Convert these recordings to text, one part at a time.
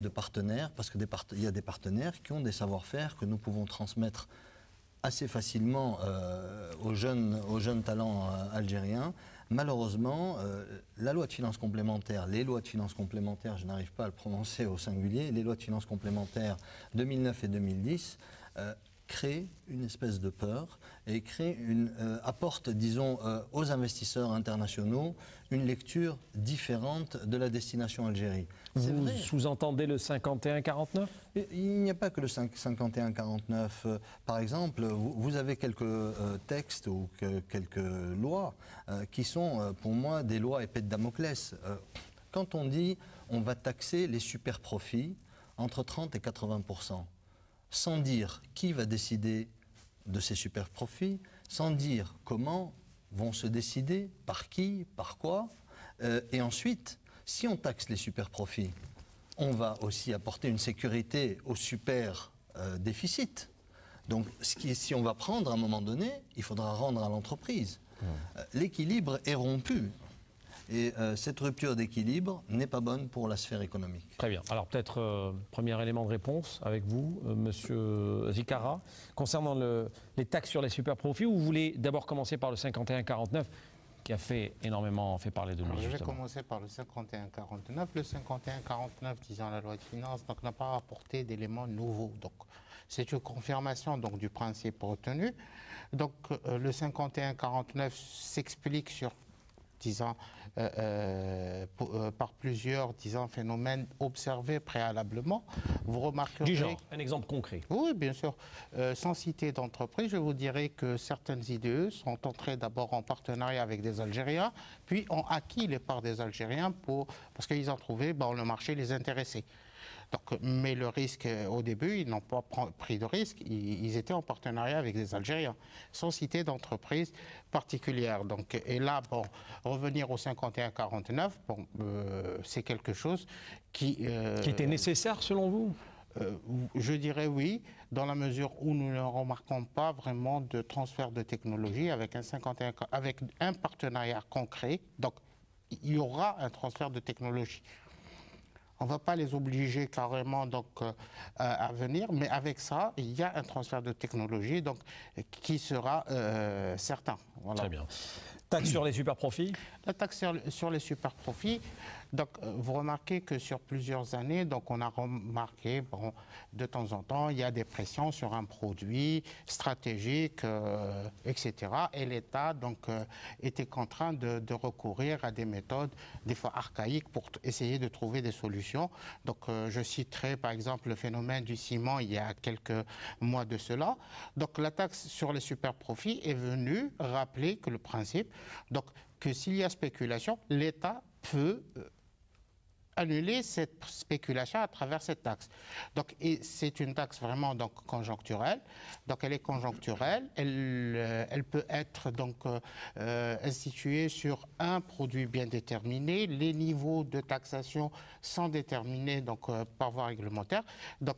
de partenaires, parce qu'il y a des partenaires qui ont des savoir-faire que nous pouvons transmettre assez facilement aux jeunes talents algériens. Malheureusement, la loi de finances complémentaires, les lois de finances complémentaires, je n'arrive pas à le prononcer au singulier, les lois de finances complémentaires 2009 et 2010 créent une espèce de peur et apportent, disons, aux investisseurs internationaux une lecture différente de la destination Algérie. Vous sous-entendez le 51-49 ? Il n'y a pas que le 51-49. Par exemple, vous avez quelques textes ou quelques lois qui sont, pour moi, des lois épées de Damoclès. Quand on dit on va taxer les super-profits entre 30 et 80%, sans dire qui va décider de ces super-profits, sans dire comment vont se décider, par qui, par quoi. Et ensuite, si on taxe les super-profits, on va aussi apporter une sécurité au super-déficit. Donc, si on va prendre à un moment donné, il faudra rendre à l'entreprise. L'équilibre est rompu. Et cette rupture d'équilibre n'est pas bonne pour la sphère économique. Très bien. Alors peut-être premier élément de réponse avec vous, Monsieur Zikara. Concernant les taxes sur les super-profits, vous voulez d'abord commencer par le 51-49 qui a fait fait parler de lui. Alors, je vais commencer par le 51-49. Le 51-49, disant la loi de finances, n'a pas apporté d'éléments nouveaux. Donc, c'est une confirmation donc, du principe retenu. Donc, le 51-49 s'explique sur par plusieurs phénomènes observés préalablement. Vous remarquerez... Du genre, un exemple concret. Oui, bien sûr. Sans citer d'entreprise, je vous dirais que certaines IDE sont entrées d'abord en partenariat avec des Algériens, puis ont acquis les parts des Algériens parce qu'ils ont trouvé le marché les intéressait. Donc, mais le risque, au début, ils n'ont pas pris de risque, ils étaient en partenariat avec des Algériens, sans citer d'entreprise particulière. Donc, et là, revenir au 51-49, c'est quelque chose qui était nécessaire selon vous ? Je dirais oui, dans la mesure où nous ne remarquons pas vraiment de transfert de technologie avec un partenariat concret. Donc, il y aura un transfert de technologie. On ne va pas les obliger carrément à venir, mais avec ça, il y a un transfert de technologie qui sera certain. Voilà. Très bien. Taxe sur les super-profits ? La taxe sur les super-profits, vous remarquez que sur plusieurs années, on a remarqué, de temps en temps, il y a des pressions sur un produit stratégique, etc. Et l'État, était contraint de recourir à des méthodes, des fois archaïques, pour essayer de trouver des solutions. Donc, je citerai par exemple le phénomène du ciment il y a quelques mois de cela. Donc, la taxe sur les super-profits est venue rappeler que le principe, que s'il y a spéculation, l'État peut annuler cette spéculation à travers cette taxe. Et c'est une taxe vraiment conjoncturelle. Elle est conjoncturelle. Elle peut être instituée sur un produit bien déterminé. Les niveaux de taxation sont déterminés par voie réglementaire.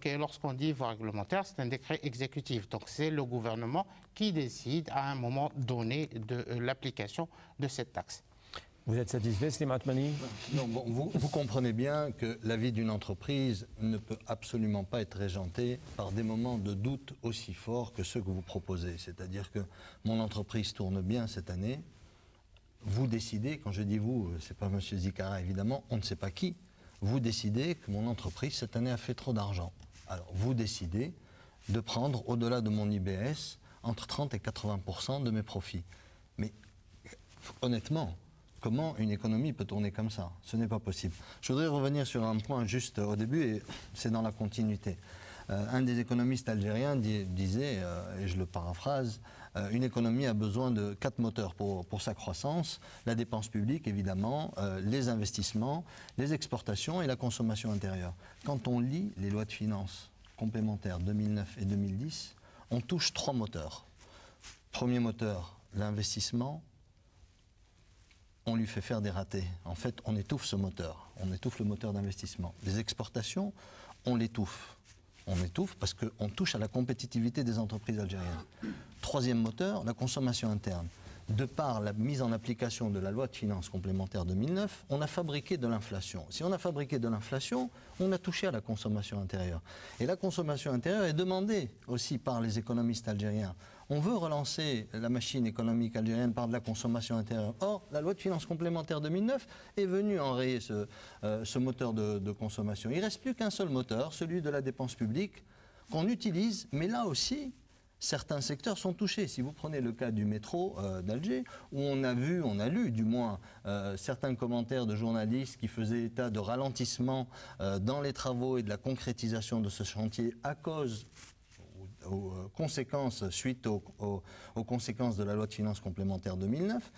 Et lorsqu'on dit voie réglementaire, c'est un décret exécutif. C'est le gouvernement qui décide à un moment donné de l'application de cette taxe. Vous êtes satisfait, Slimane Atmani ? Non, vous comprenez bien que la vie d'une entreprise ne peut absolument pas être régentée par des moments de doute aussi forts que ceux que vous proposez. C'est-à-dire que mon entreprise tourne bien cette année. Vous décidez, quand je dis vous, c'est pas M. Zikara évidemment, on ne sait pas qui. Vous décidez que mon entreprise cette année a fait trop d'argent. Alors vous décidez de prendre au-delà de mon IBS entre 30 et 80% de mes profits. Mais honnêtement, comment une économie peut tourner comme ça? Ce n'est pas possible. Je voudrais revenir sur un point juste au début, et c'est dans la continuité. Un des économistes algériens disait, et je le paraphrase, une économie a besoin de 4 moteurs pour sa croissance: la dépense publique, évidemment, les investissements, les exportations et la consommation intérieure. Quand on lit les lois de finances complémentaires 2009 et 2010, on touche 3 moteurs. Premier moteur, l'investissement. On lui fait faire des ratés. En fait, on étouffe ce moteur. On étouffe le moteur d'investissement. Les exportations, on l'étouffe. On étouffe parce qu'on touche à la compétitivité des entreprises algériennes. Troisième moteur, la consommation interne. de par la mise en application de la loi de finances complémentaire 2009, on a fabriqué de l'inflation. Si on a fabriqué de l'inflation, on a touché à la consommation intérieure. Et la consommation intérieure est demandée aussi par les économistes algériens. On veut relancer la machine économique algérienne par de la consommation intérieure. Or, la loi de finances complémentaire 2009 est venue enrayer ce moteur de consommation. Il ne reste plus qu'un seul moteur, celui de la dépense publique, qu'on utilise, mais là aussi, certains secteurs sont touchés. Si vous prenez le cas du métro d'Alger, où on a lu du moins, certains commentaires de journalistes qui faisaient état de ralentissement dans les travaux et de la concrétisation de ce chantier à cause aux conséquences, suite aux conséquences de la loi de finances complémentaire 2009,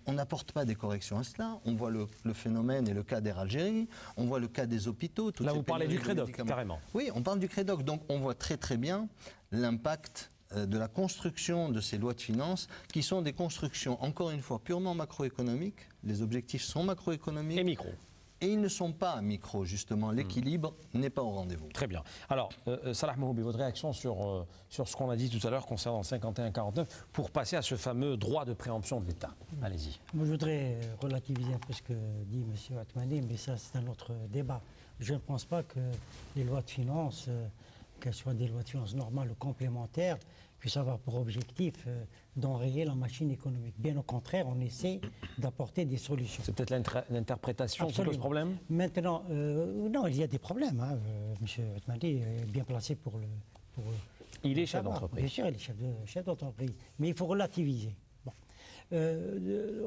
on n'apporte pas des corrections à cela. On voit le phénomène et le cas d'Air Algérie, on voit le cas des hôpitaux. Là, vous parlez du Crédoc, carrément. Oui, on parle du Crédoc. Donc, on voit très très bien l'impact de la construction de ces lois de finances, qui sont des constructions, encore une fois, purement macroéconomiques. Les objectifs sont macroéconomiques. Et micro. Et ils ne sont pas micro, justement. L'équilibre n'est pas au rendez-vous. Très bien. Alors, Salah Mohoubi, votre réaction sur ce qu'on a dit tout à l'heure concernant le 51-49, pour passer à ce fameux droit de préemption de l'État. Allez-y. Moi, je voudrais relativiser un peu ce que dit M. Atmani, mais ça, c'est un autre débat. Je ne pense pas que les lois de finances, qu'elles soient des lois de finances normales ou complémentaires, puissent avoir pour objectif d'enrayer la machine économique. Bien au contraire, on essaie d'apporter des solutions. C'est peut-être l'interprétation qui pose problème. Maintenant, non, il y a des problèmes. Hein. M. Atmani est bien placé pour le... Il est chef d'entreprise. Bien sûr, il est chef d'entreprise. Mais il faut relativiser. Bon.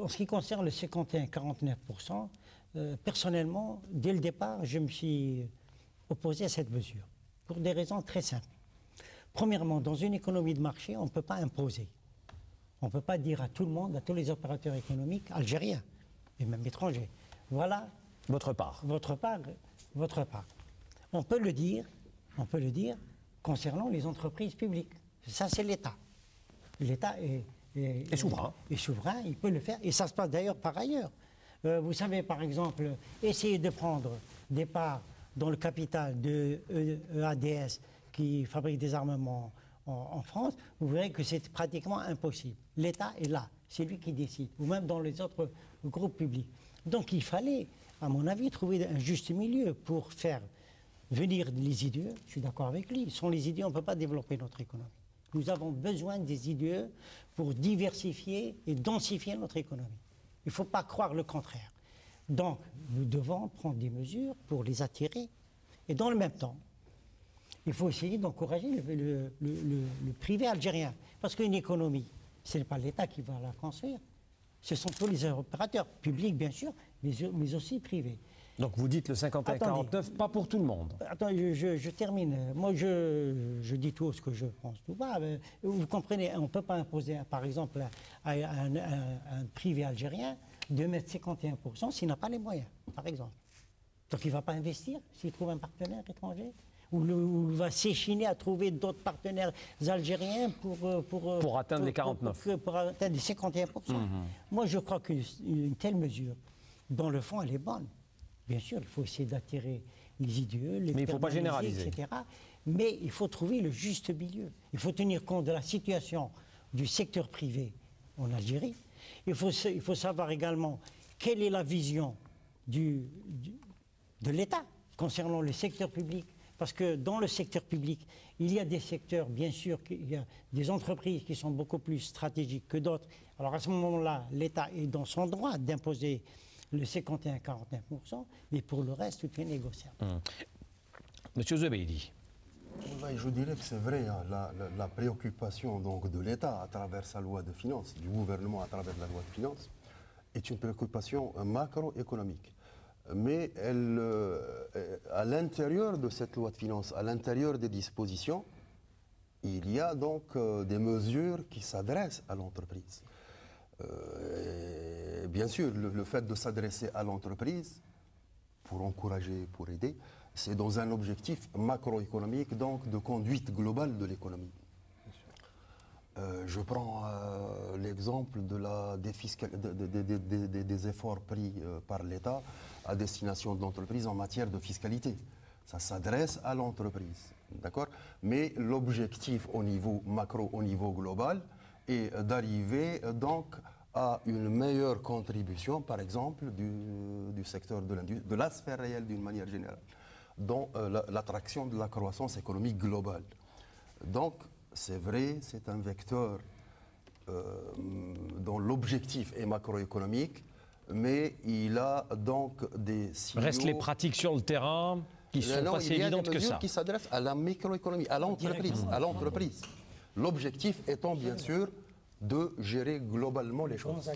En ce qui concerne le 51-49%, personnellement, dès le départ, je me suis opposé à cette mesure. Pour des raisons très simples. Premièrement, dans une économie de marché, on ne peut pas imposer. On ne peut pas dire à tout le monde, à tous les opérateurs économiques algériens et même étrangers, voilà votre part. Votre part. On peut le dire concernant les entreprises publiques. Ça, c'est l'État. L'État est souverain. Est souverain, il peut le faire. Et ça se passe d'ailleurs par ailleurs. Vous savez, par exemple, essayer de prendre des parts dans le capital de EADS qui fabrique des armements en France, vous verrez que c'est pratiquement impossible. L'État est là, c'est lui qui décide, ou même dans les autres groupes publics. Donc il fallait, à mon avis, trouver un juste milieu pour faire venir les idées. Je suis d'accord avec lui. Sans les idées, on ne peut pas développer notre économie. Nous avons besoin des idées pour diversifier et densifier notre économie. Il ne faut pas croire le contraire. Donc, nous devons prendre des mesures pour les attirer. Et dans le même temps, il faut essayer d'encourager le privé algérien. Parce qu'une économie, ce n'est pas l'État qui va la construire. Ce sont tous les opérateurs, publics bien sûr, mais aussi privés. Donc vous dites le 51-49, pas pour tout le monde. Attendez, je termine. Moi, je dis tout ce que je pense tout bas. Vous comprenez, on ne peut pas imposer, par exemple, à un privé algérien de mettre 51% s'il n'a pas les moyens, par exemple. Donc il ne va pas investir s'il trouve un partenaire étranger, ou il va s'échiner à trouver d'autres partenaires algériens pour atteindre les 49. Pour atteindre les 51%. Moi, je crois qu'une telle mesure, dans le fond, elle est bonne. Bien sûr, il faut essayer d'attirer les idées, les mais il ne faut pas généraliser, etc. Mais il faut trouver le juste milieu. Il faut tenir compte de la situation du secteur privé en Algérie. Il faut savoir également quelle est la vision de l'État concernant le secteur public. Parce que dans le secteur public, il y a des secteurs, bien sûr, il y a des entreprises qui sont beaucoup plus stratégiques que d'autres. Alors à ce moment-là, l'État est dans son droit d'imposer le 51-49%, mais pour le reste, tout est négociable. Monsieur Zubeidi. Je dirais que c'est vrai, hein, la préoccupation donc, de l'État à travers sa loi de finances, du gouvernement à travers la loi de finances, est une préoccupation macroéconomique. Mais à l'intérieur de cette loi de finances, à l'intérieur des dispositions, il y a donc des mesures qui s'adressent à l'entreprise. Bien sûr, le fait de s'adresser à l'entreprise, pour encourager, pour aider, c'est dans un objectif macroéconomique, donc de conduite globale de l'économie. Je prends l'exemple des efforts pris par l'État à destination de l'entreprise en matière de fiscalité. Ça s'adresse à l'entreprise, d'accord? Mais l'objectif au niveau macro, au niveau global, est d'arriver donc à une meilleure contribution, par exemple, du secteur de la sphère réelle d'une manière générale, dans l'attraction de la croissance économique globale. Donc, c'est vrai, c'est un vecteur dont l'objectif est macroéconomique, mais il a donc des signaux... Restent les pratiques sur le terrain qui sont pas si évidentes que ça. Il y a des mesures qui s'adressent à la microéconomie, à l'entreprise. L'objectif étant bien sûr de gérer globalement les choses.